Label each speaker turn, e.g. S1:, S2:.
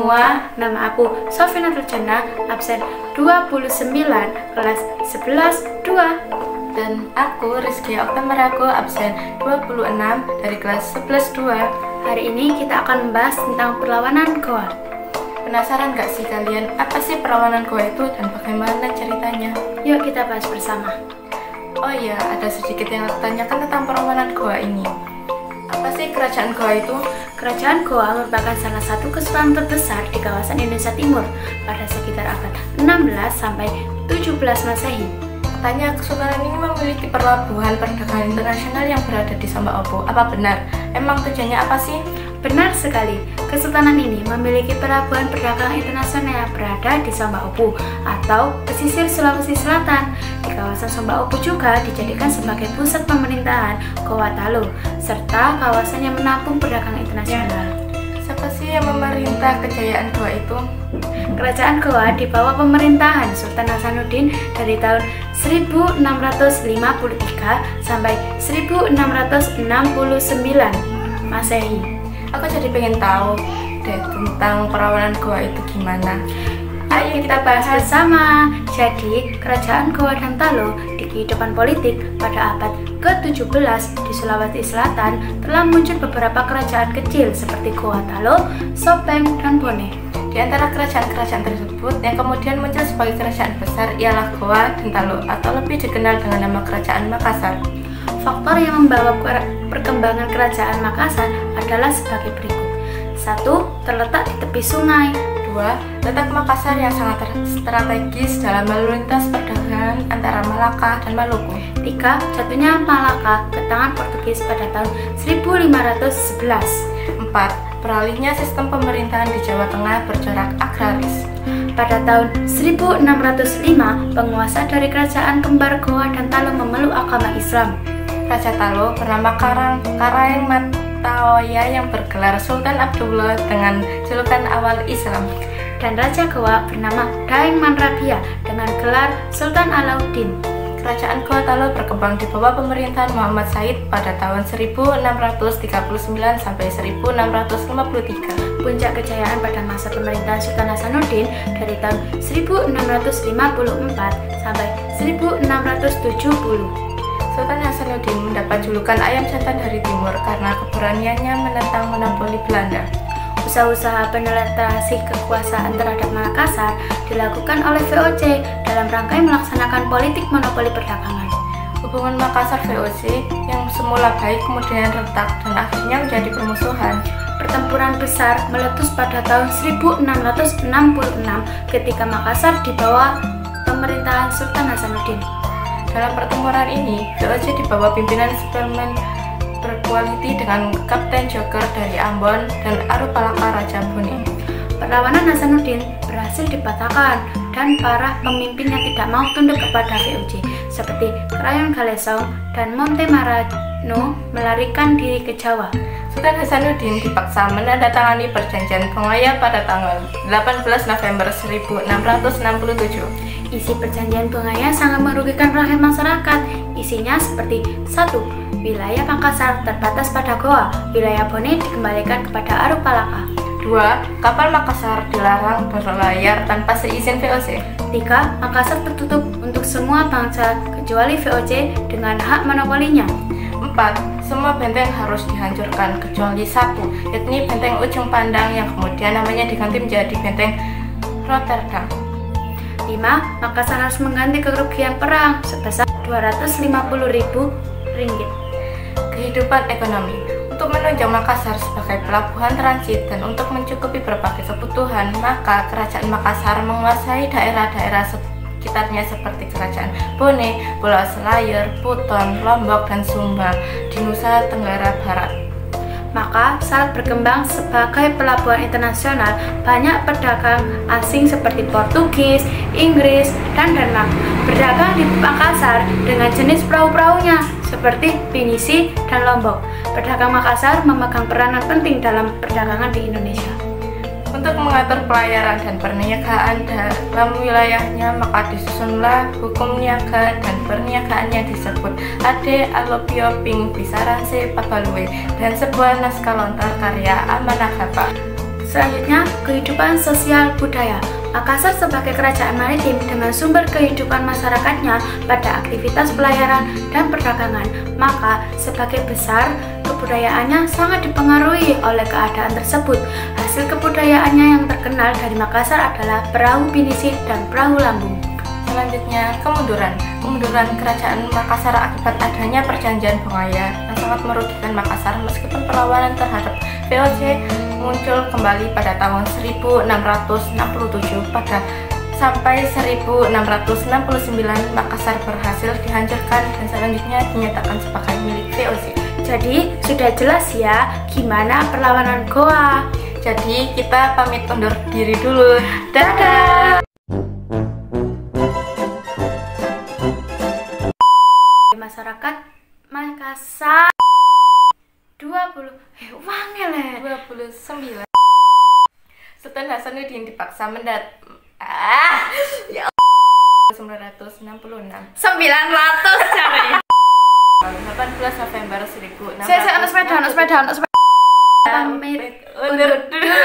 S1: semua, nama aku Sofina Turjana, absen 29, kelas 11-2.
S2: Dan aku Rizky Oktamarago, absen 26 dari kelas 11-2.
S1: Hari ini kita akan membahas tentang perlawanan Goa.
S2: Penasaran gak sih kalian, apa sih perlawanan Goa itu dan bagaimana ceritanya?
S1: Yuk kita bahas bersama.
S2: Oh iya, ada sedikit yang aku tanyakan tentang perlawanan Goa ini. Apa sih kerajaan Goa itu?
S1: Kerajaan Goa merupakan salah satu kesultanan terbesar di kawasan Indonesia Timur pada sekitar abad 16 sampai 17 Masehi.
S2: Katanya kesultanan ini memiliki pelabuhan perdagangan internasional yang berada di Samba Opo. Apa benar? Emang tujuannya apa sih?
S1: Benar sekali, kesultanan ini memiliki pelabuhan perdagangan internasional yang berada di Samba Opo atau pesisir Sulawesi Selatan. Di kawasan Samba Opo juga dijadikan sebagai pusat pemerintahan Goa Talo, serta kawasan yang menampung perdagangan internasional.
S2: Siapa sih yang memerintah kejayaan Goa itu?
S1: Kerajaan Goa di bawah pemerintahan Sultan Hasanuddin dari tahun 1653 sampai 1669 Masehi.
S2: Aku jadi pengen tahu deh tentang perlawanan Goa itu gimana.
S1: Ayo kita bahas bersama. Jadi, kerajaan Goa dan Talo di kehidupan politik pada abad ke-17 di Sulawesi Selatan telah muncul beberapa kerajaan kecil seperti Goa Talo, Sopeng, dan Bone.
S2: Di antara kerajaan-kerajaan tersebut, yang kemudian muncul sebagai kerajaan besar ialah Goa dan Talo atau lebih dikenal dengan nama Kerajaan Makassar.
S1: Faktor yang membawa perkembangan kerajaan Makassar adalah sebagai berikut. 1. Terletak di tepi sungai.
S2: 2. Letak Makassar yang sangat strategis dalam lalu lintas perdagangan antara Malaka dan Maluku.
S1: 3. Jatuhnya Malaka ke tangan Portugis pada tahun 1511.
S2: 4. Beralihnya sistem pemerintahan di Jawa Tengah bercorak agraris.
S1: Pada tahun 1605, penguasa dari kerajaan kembar Goa dan Talo memeluk agama Islam.
S2: Raja Talo bernama Karaeng Mataoya yang bergelar Sultan Abdullah dengan julukan awal Islam.
S1: Dan Raja Goa bernama Daeng Manrabia dengan gelar Sultan Alauddin.
S2: Kerajaan Goa Talo berkembang di bawah pemerintahan Muhammad Said pada tahun 1639 sampai 1653.
S1: Puncak kejayaan pada masa pemerintahan Sultan Hasanuddin dari tahun 1654 sampai 1670.
S2: Sultan Hasanuddin mendapat julukan ayam jantan dari timur karena keberaniannya menentang monopoli Belanda.
S1: Usaha-usaha penetrasi kekuasaan terhadap Makassar dilakukan oleh VOC dalam rangka melaksanakan politik monopoli perdagangan.
S2: Hubungan Makassar VOC yang semula baik kemudian retak dan akhirnya menjadi permusuhan.
S1: Pertempuran besar meletus pada tahun 1666 ketika Makassar di bawah pemerintahan Sultan Hasanuddin.
S2: Dalam pertempuran ini, VOC di bawah pimpinan Superman berkualiti dengan Kapten Joker dari Ambon dan Arupalaka Raja Bone.
S1: Perlawanan Hasanuddin berhasil dipatahkan dan para pemimpin yang tidak mau tunduk kepada VOC seperti Krayon Galesong dan Monte Marano melarikan diri ke Jawa.
S2: Sultan Hasanuddin dipaksa menandatangani perjanjian Bongaya pada tanggal 18 November 1667.
S1: Isi perjanjian Bongaya sangat merugikan rakyat masyarakat. Isinya seperti 1. Wilayah Makassar terbatas pada Goa, wilayah Bone dikembalikan kepada Arupalaka.
S2: 2. Kapal Makassar dilarang berlayar tanpa seizin VOC.
S1: 3. Makassar tertutup untuk semua bangsa kecuali VOC dengan hak monopolinya.
S2: 4. Semua benteng harus dihancurkan kecuali 1, yakni benteng Ujung Pandang yang kemudian namanya diganti menjadi benteng Rotterdam.
S1: 5. Makassar harus mengganti kerugian perang sebesar 250.000 ringgit.
S2: Kehidupan ekonomi. Untuk menunjang Makassar sebagai pelabuhan transit dan untuk mencukupi berbagai kebutuhan, maka Kerajaan Makassar menguasai daerah-daerah sekitarnya seperti Kerajaan Bone, Pulau Selayar, Buton, Lombok, dan Sumba di Nusa Tenggara Barat.
S1: Maka saat berkembang sebagai pelabuhan internasional, banyak pedagang asing seperti Portugis, Inggris, dan Denmark berdagang di Makassar dengan jenis perahu-perahunya seperti Pinisi dan Lombok. Pedagang Makassar memegang peranan penting dalam perdagangan di Indonesia.
S2: Untuk mengatur pelayaran dan perniagaan dalam wilayahnya, maka disusunlah hukum niaga dan perniagaan yang disebut Ade Alopio Ping Bisaranse Pabalue dan sebuah naskah lontar karya Amanah Hapa.
S1: Selanjutnya, kehidupan sosial budaya. Makassar sebagai kerajaan maritim dengan sumber kehidupan masyarakatnya pada aktivitas pelayaran dan perdagangan, maka sebagai besar kebudayaannya sangat dipengaruhi oleh keadaan tersebut. Hasil kebudayaannya yang terkenal dari Makassar adalah perahu pinisi dan perahu lambung.
S2: Selanjutnya, kemunduran kerajaan Makassar akibat adanya perjanjian Bongaya yang sangat merugikan Makassar meskipun perlawanan terhadap VOC muncul kembali pada tahun 1667 sampai 1669 Makassar berhasil dihancurkan dan selanjutnya dinyatakan sebagai milik VOC.
S1: Jadi sudah jelas ya gimana perlawanan Goa.
S2: Jadi kita pamit undur diri dulu. Dadah.
S1: Masyarakat Makassar
S2: 29 Sultan Hasanuddin dipaksa mendat 966
S1: cari
S2: 18 November 1600
S1: saya sepeda
S2: undur dulu.